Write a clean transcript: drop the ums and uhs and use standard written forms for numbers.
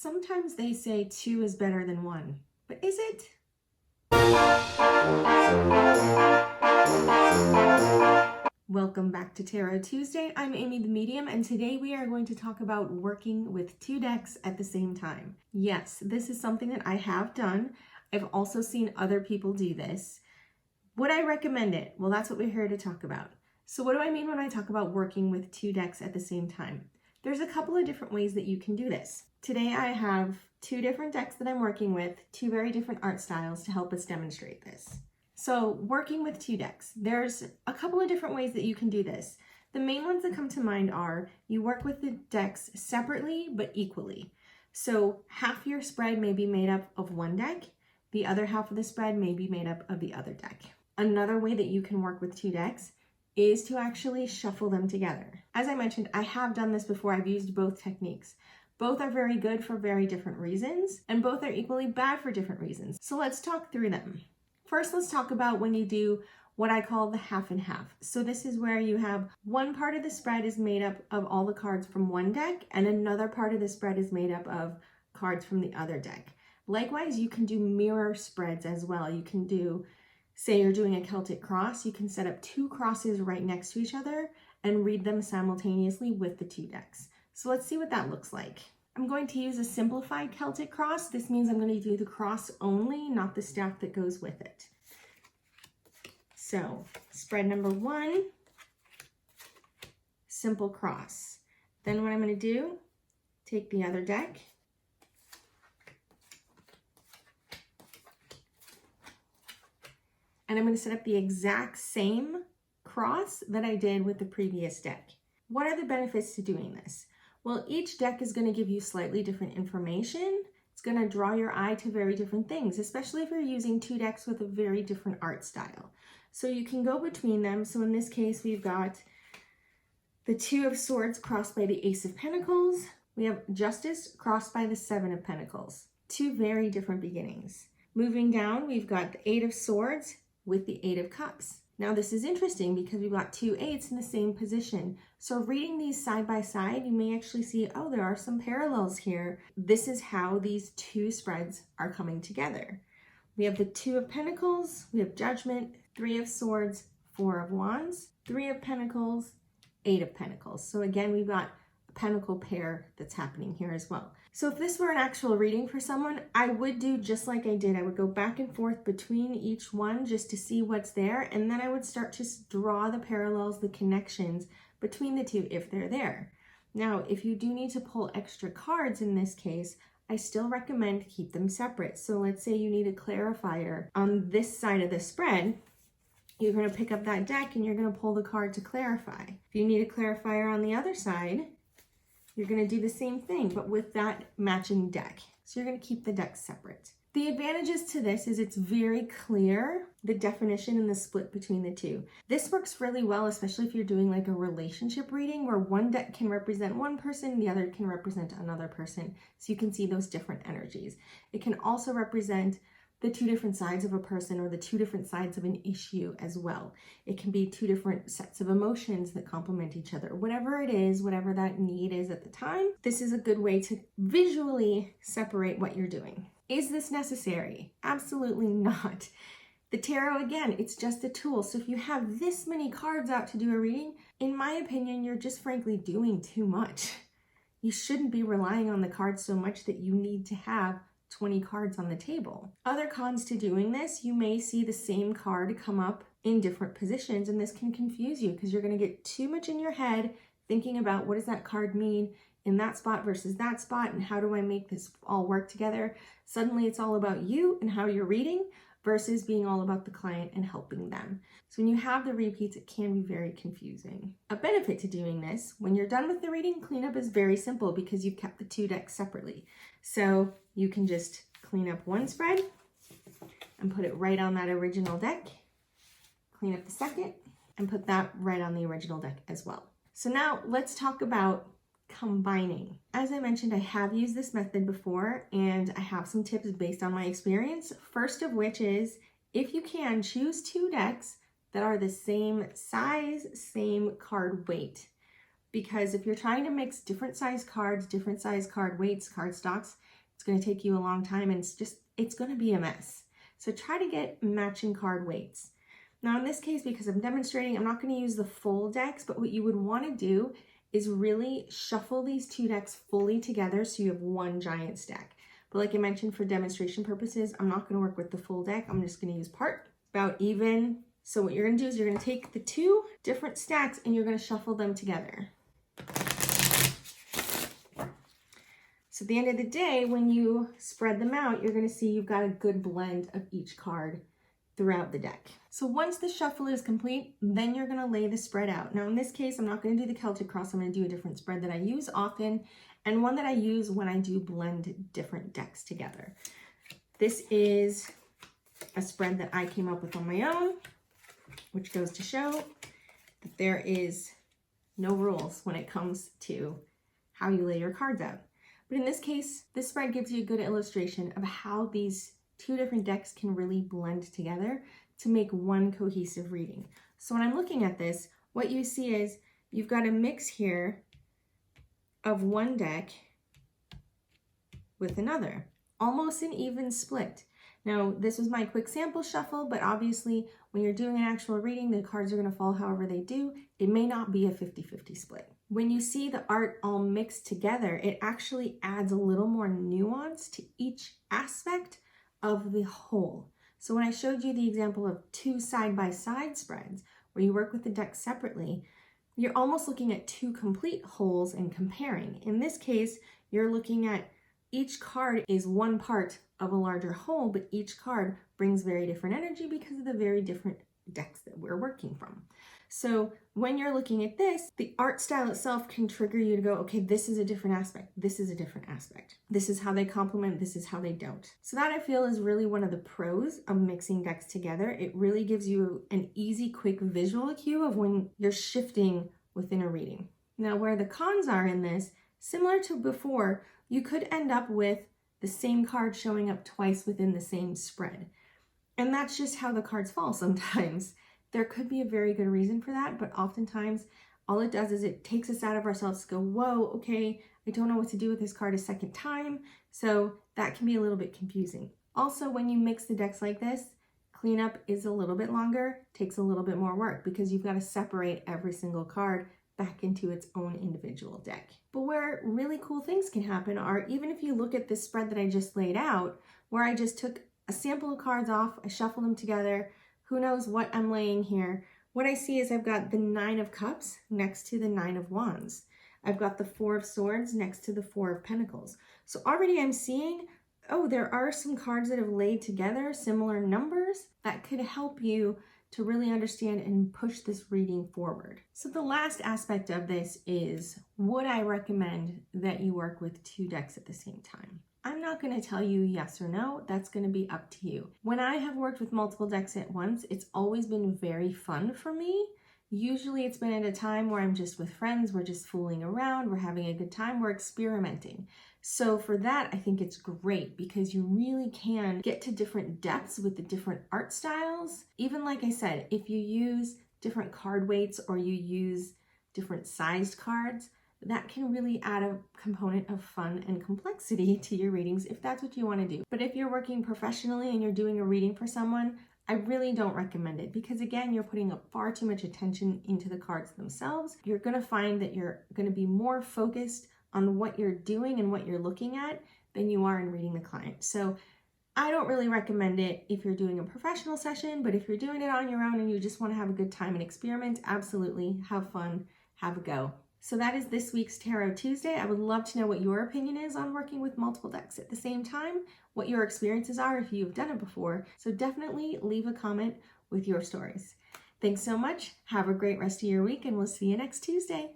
Sometimes they say two is better than one, but is it? Welcome back to Tarot Tuesday. I'm Amy the Medium, and today we are going to talk about working with two decks at the same time. Yes, this is something that I have done. I've also seen other people do this. Would I recommend it? Well, that's what we're here to talk about. So what do I mean when I talk about working with two decks at the same time? There's a couple of different ways that you can do this. Today I have two different decks that I'm working with, two very different art styles to help us demonstrate this. So working with two decks, there's a couple of different ways that you can do this. The main ones that come to mind are you work with the decks separately but equally. So half your spread may be made up of one deck, the other half of the spread may be made up of the other deck. Another way that you can work with two decks is to actually shuffle them together. As I mentioned, I have done this before. I've used both techniques. Both are very good for very different reasons, and both are equally bad for different reasons. So let's talk through them. First, let's talk about when you do what I call the half and half. So this is where you have one part of the spread is made up of all the cards from one deck, and another part of the spread is made up of cards from the other deck. Likewise, you can do mirror spreads as well. You can do, say you're doing a Celtic cross, you can set up two crosses right next to each other and read them simultaneously with the two decks. So let's see what that looks like. I'm going to use a simplified Celtic cross. This means I'm going to do the cross only, not the staff that goes with it. So spread number one, simple cross. Then what I'm going to do, take the other deck, and I'm going to set up the exact same cross that I did with the previous deck. What are the benefits to doing this? Well, each deck is going to give you slightly different information. It's going to draw your eye to very different things, especially if you're using two decks with a very different art style. So you can go between them. So in this case, we've got the Two of Swords crossed by the Ace of Pentacles. We have Justice crossed by the Seven of Pentacles. Two very different beginnings. Moving down, we've got the Eight of Swords with the Eight of Cups. Now this is interesting because we've got two eights in the same position. So reading these side by side, you may actually see, oh, there are some parallels here. This is how these two spreads are coming together. We have the Two of Pentacles, we have Judgment, Three of Swords, Four of Wands, Three of Pentacles, Eight of Pentacles. So again, we've got a pentacle pair that's happening here as well. So if this were an actual reading for someone, I would do just like I did. I would go back and forth between each one just to see what's there, and then I would start to draw the parallels, the connections between the two if they're there. Now, if you do need to pull extra cards in this case, I still recommend keep them separate. So let's say you need a clarifier on this side of the spread, you're going to pick up that deck and you're going to pull the card to clarify. If you need a clarifier on the other side, you're going to do the same thing, but with that matching deck. So you're going to keep the decks separate. The advantages to this is it's very clear, the definition and the split between the two. This works really well, especially if you're doing like a relationship reading where one deck can represent one person, the other can represent another person. So you can see those different energies. It can also represent the two different sides of a person or the two different sides of an issue as well. It can be two different sets of emotions that complement each other. Whatever it is, whatever that need is at the time, this is a good way to visually separate what you're doing. Is this necessary? Absolutely not. The tarot, again, it's just a tool. So if you have this many cards out to do a reading, in my opinion, you're just frankly doing too much. You shouldn't be relying on the cards so much that you need to have 20 cards on the table. Other cons to doing this, you may see the same card come up in different positions, and this can confuse you because you're going to get too much in your head thinking about what does that card mean in that spot versus that spot, and how do I make this all work together. Suddenly it's all about you and how you're reading versus being all about the client and helping them. So when you have the repeats, it can be very confusing. A benefit to doing this, when you're done with the reading, cleanup is very simple because you've kept the two decks separately. So you can just clean up one spread and put it right on that original deck, clean up the second, and put that right on the original deck as well. So now let's talk about combining. As I mentioned, I have used this method before and I have some tips based on my experience. First of which is, if you can, choose two decks that are the same size, same card weight. Because if you're trying to mix different size cards, different size card weights, card stocks, It's going to take you a long time, and it's going to be a mess. So try to get matching card weights. Now in this case, because I'm demonstrating, I'm not going to use the full decks, but what you would want to do is really shuffle these 2 decks fully together so you have one giant stack. But like I mentioned, for demonstration purposes, I'm not going to work with the full deck. I'm just going to use part, about even. So what you're going to do is you're going to take the 2 different stacks and you're going to shuffle them together. So at the end of the day, when you spread them out, you're going to see you've got a good blend of each card throughout the deck. So once the shuffle is complete, then you're going to lay the spread out. Now in this case, I'm not going to do the Celtic Cross. I'm going to do a different spread that I use often, and one that I use when I do blend different decks together. This is a spread that I came up with on my own, which goes to show that there is no rules when it comes to how you lay your cards out. But in this case, this spread gives you a good illustration of how these 2 different decks can really blend together to make one cohesive reading. So when I'm looking at this, what you see is you've got a mix here of one deck with another, almost an even split. Now, this was my quick sample shuffle, but obviously when you're doing an actual reading, the cards are going to fall however they do. It may not be a 50-50 split. When you see the art all mixed together, it actually adds a little more nuance to each aspect of the whole. So when I showed you the example of 2 side-by-side spreads, where you work with the deck separately, you're almost looking at 2 complete wholes and comparing. In this case, you're looking at each card is one part of a larger whole, but each card brings very different energy because of the very different decks that we're working from. So when you're looking at this, the art style itself can trigger you to go, okay, this is a different aspect. This is a different aspect. This is how they complement. This is how they don't. So that I feel is really one of the pros of mixing decks together. It really gives you an easy, quick visual cue of when you're shifting within a reading. Now, where the cons are in this, similar to before, you could end up with the same card showing up twice within the same spread. And that's just how the cards fall sometimes. There could be a very good reason for that, but oftentimes all it does is it takes us out of ourselves to go, whoa, okay, I don't know what to do with this card a second time. So that can be a little bit confusing. Also, when you mix the decks like this, cleanup is a little bit longer, takes a little bit more work because you've got to separate every single card back into its own individual deck. But where really cool things can happen are, even if you look at this spread that I just laid out, where I just took a sample of cards off, I shuffled them together, who knows what I'm laying here. What I see is I've got the 9 of Cups next to the 9 of Wands. I've got the 4 of Swords next to the 4 of Pentacles. So already I'm seeing, oh, there are some cards that have laid together similar numbers that could help you to really understand and push this reading forward. So the last aspect of this is, would I recommend that you work with 2 decks at the same time? I'm not going to tell you yes or no. That's going to be up to you. When I have worked with multiple decks at once, it's always been very fun for me. Usually it's been at a time where I'm just with friends, we're just fooling around, we're having a good time, we're experimenting. So for that, I think it's great because you really can get to different depths with the different art styles. Even like I said, if you use different card weights or you use different sized cards, that can really add a component of fun and complexity to your readings if that's what you want to do. But if you're working professionally and you're doing a reading for someone, I really don't recommend it because again, you're putting up far too much attention into the cards themselves. You're going to find that you're going to be more focused on what you're doing and what you're looking at than you are in reading the client. So I don't really recommend it if you're doing a professional session, but if you're doing it on your own and you just want to have a good time and experiment, absolutely have fun, have a go. So that is this week's Tarot Tuesday. I would love to know what your opinion is on working with multiple decks at the same time, what your experiences are if you've done it before. So definitely leave a comment with your stories. Thanks so much. Have a great rest of your week and we'll see you next Tuesday.